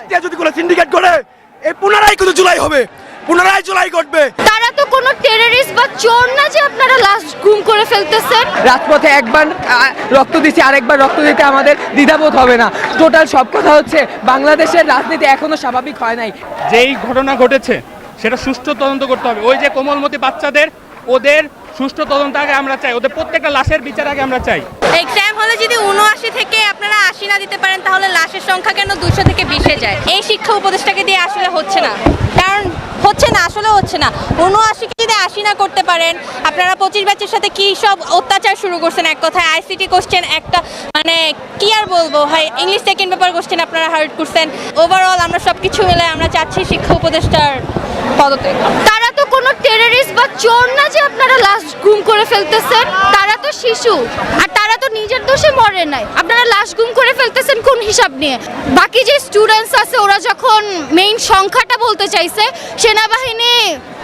দিয়ে যদি কোনো সিন্ডিকেট করে এই পুনরায় কিন্তু জুলাই হবে, পুনরায় জুলাই ঘটবে। তারা তো কোনো টেররিস্ট বা চোর না যে আপনারা লাশ গুম করে ফেলতেছেন। রাজপথে একবার রক্ত দিচ্ছি, আরেকবার রক্ত দিতে আমাদের দ্বিধাবোধ হবে না। টোটাল সব কথা হচ্ছে বাংলাদেশের রাজনীতি এখনো স্বাভাবিক হয় নাই। যেই ঘটনা ঘটেছে সেটা সুষ্ঠু তদন্ত করতে হবে। ওই যে কোমলমতি বাচ্চাদের, ওদের সুষ্ঠু তদন্ত আগে আমরা চাই, ওদের প্রত্যেকটা লাশের বিচার আগে আমরা চাই। এক্সাম হলে যদি ৭৯ থেকে আপনারা ৮০ না দিতে পারেন তাহলে লাশের সংখ্যা কেন ২০০ থেকে ২০-এ যায়? এই শিক্ষা উপদেষ্টাকে দিয়ে আসলে হচ্ছে না, কারণ হচ্ছে না, আসলে হচ্ছে না। ৭৯ যদি ৮০ না করতে পারেন, আপনারা ২৫ ব্যাচের সাথে কি সব অত্যাচার শুরু করছেন। এক কথায় আইসিটি কোশ্চেন একটা, মানে কি আর বলবো, হয় ইংলিশ সেকেন্ড পেপার কোশ্চেন আপনারা হার্ড করছেন। ওভারঅল আমরা সব কিছু মিলে আমরা চাচ্ছি শিক্ষা উপদেষ্টার পদত্যাগ। তারা তো কোনো টেররিস্ট বা চোর না যে আপনারা লাশ গুম করে ফেলতেছেন। তারা তো শিশু, আর তারা তো নিজের দোষে মরে নাই। আপনারা লাশ গুম করে ফেলতেছেন কোন হিসাব নিয়ে? বাকি যে স্টুডেন্টস আছে ওরা যখন মেইন সংখ্যাটা বলতে চাইছে, সেনাবাহিনী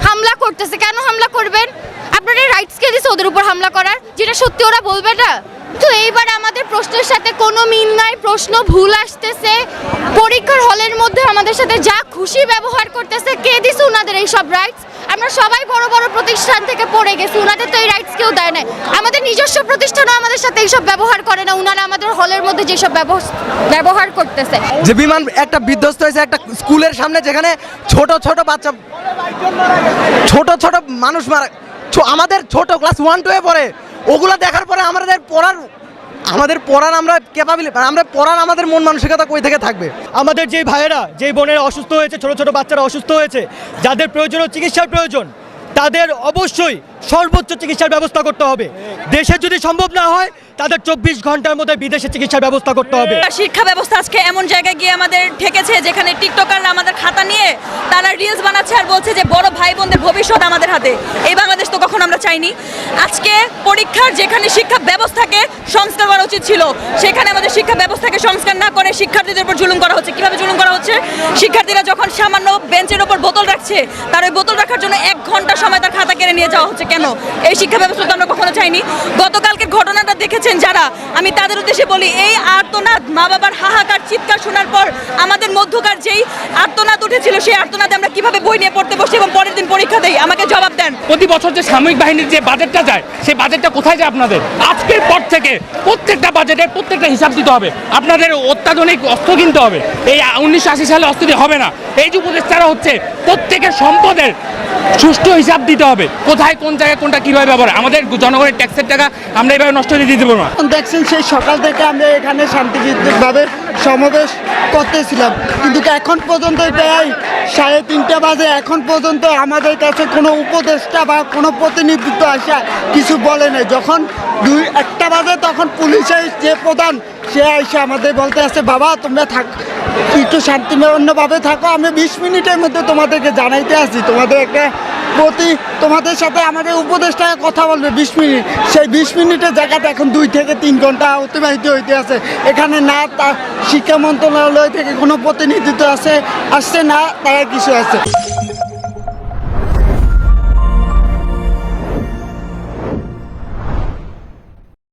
হামলা করতেছে। কেন হামলা করবেন? আপনারা রাইটস কে দিছে ওদের উপর হামলা করার, যেটা সত্যি ওরা বলবে না। তো এইবার আমাদের প্রশ্নের সাথে কোনো মিল নাই, প্রশ্ন ভুল আসতেছে। পরীক্ষার হলের মধ্যে আমাদের সাথে যা খুশি ব্যবহার করতেছে। কে দিছে ওনাদের এই সব রাইটস? আমরা সবাই বড় বড় প্রতিষ্ঠান থেকে পড়ে গেছি, ওনাদের তো এই রাইটস কেউ দেয় নাই। আমাদের নিজস্ব প্রতিষ্ঠানও আমাদের সাথে এইসব ব্যবহার করে না। ওনারা আমাদের হলের মধ্যে যেসব ব্যবহার করতেছে। যে বিমান একটা বিধ্বস্ত হয়েছে একটা স্কুলের সামনে, যেখানে ছোট ছোট বাচ্চা, ছোট ছোট মানুষ মারা, আমাদের ছোট ক্লাস 1-2 এ পড়ে। ওগুলো দেখার পরে আমাদের পড়ার আমরা ক্যাপাবিলিটি, আমরা পড়ার আমাদের মন মানসিকতা কই থেকে থাকবে? আমাদের যে ভাইয়েরা, যেই বোনেরা অসুস্থ হয়েছে, ছোট ছোট বাচ্চারা অসুস্থ হয়েছে, যাদের প্রয়োজনীয় চিকিৎসার প্রয়োজন, তাদের অবশ্যই সর্বোচ্চ চিকিৎসার ব্যবস্থা করতে হবে। দেশে যদি সম্ভব না হয় তাদের 24 ঘন্টার মধ্যে বিদেশে চিকিৎসার ব্যবস্থা করতে হবে। শিক্ষা ব্যবস্থা আজকে এমন জায়গায় গিয়ে আমাদের ঠেকেছে যেখানে টিকটকাররা আমাদের খাতা নিয়ে তারা রিলস বানাচ্ছে আর বলছে যে বড় ভাই বোনদের ভবিষ্যৎ আমাদের হাতে। এই বাংলাদেশ তো কখনো আমরা চাইনি। আজকে পরীক্ষার যেখানে শিক্ষা ব্যবস্থাকে সংস্কার করা উচিত ছিল, সেখানে আমাদের শিক্ষা ব্যবস্থাকে সংস্কার না করে শিক্ষার্থীদের উপর জুলুম করা হচ্ছে। কিভাবে জুলুম করা হচ্ছে? শিক্ষার্থীরা যখন সামান্য বেঞ্চের উপর বোতল রাখছে, তার ওই বোতল রাখার জন্য 1 ঘন্টা সময় তার খাতা কেড়ে নিয়ে যাওয়া হচ্ছে। কেন? এই শিক্ষা ব্যবস্থা তো আমরা কখনো চাইনি। গতকালকে ঘটনাটা দেখেছেন যারা, আমি তাদের উদ্দেশ্যে বলি, এই আর্তনাদ, মা বাবার হাহাকার চিৎকার শোনার পর আমাদের মধ্যকার যেই আর্তনাদ উঠেছিল, সেই আর্তনাদে আমরা কিভাবে বই নিয়ে পড়তে বসি এবং পরের দিন পরীক্ষা দেই, আমাকে জবাব দেন। প্রতি বছর যে সামরিক বাহিনীর যে বাজেটটা যায়, সেই বাজেটটা কোথায় যায় আপনাদের? আজকের পর থেকে প্রত্যেকটা বাজেটের প্রত্যেকটা হিসাব দিতে হবে। আপনাদের অত্যাধুনিক অস্ত্র কিনতে হবে। এই 1980 সালে অস্ত্র দিয়ে হবে না। এই যে উপদেষ্টারা হচ্ছে, প্রত্যেকের সম্পদের সুষ্ঠু হিসাব দিতে হবে। কোথায় কোন জায়গায় কোনটা কীভাবে ব্যবহার, আমাদের জনগণের ট্যাক্সের টাকা আমরা এভাবে নষ্ট করে দিতে পারবো না। দেখছেন সেই সকাল থেকে আমরা এখানে শান্তিপূর্ণভাবে সমাবেশ করতেছিলাম, কিন্তু এখন পর্যন্ত প্রায় 3:30 বাজে, এখন পর্যন্ত আমাদের কাছে কোনো উপদেষ্টা বা কোনো প্রতিনিধিত্ব আসা কিছু বলে নাই। যখন 1টা বাজে তখন পুলিশের যে প্রধান, সে এসে আমাদের বলতে আসছে, বাবা তোমরা একটু শান্তিপূর্ণভাবে থাকো, আমি 20 মিনিটের মধ্যে তোমাদেরকে জানাইতে আসি। তোমাদের সাথে আমাদের উপদেষ্টায় কথা বলবে 20 মিনিট। সেই 20 মিনিটের জায়গাতে এখন 2 থেকে 3 ঘন্টা অতিবাহিত হইতে আছে। এখানে না শিক্ষা মন্ত্রণালয় থেকে কোনো প্রতিনিধিত্ব আসছে না, তারা কিছু আছে।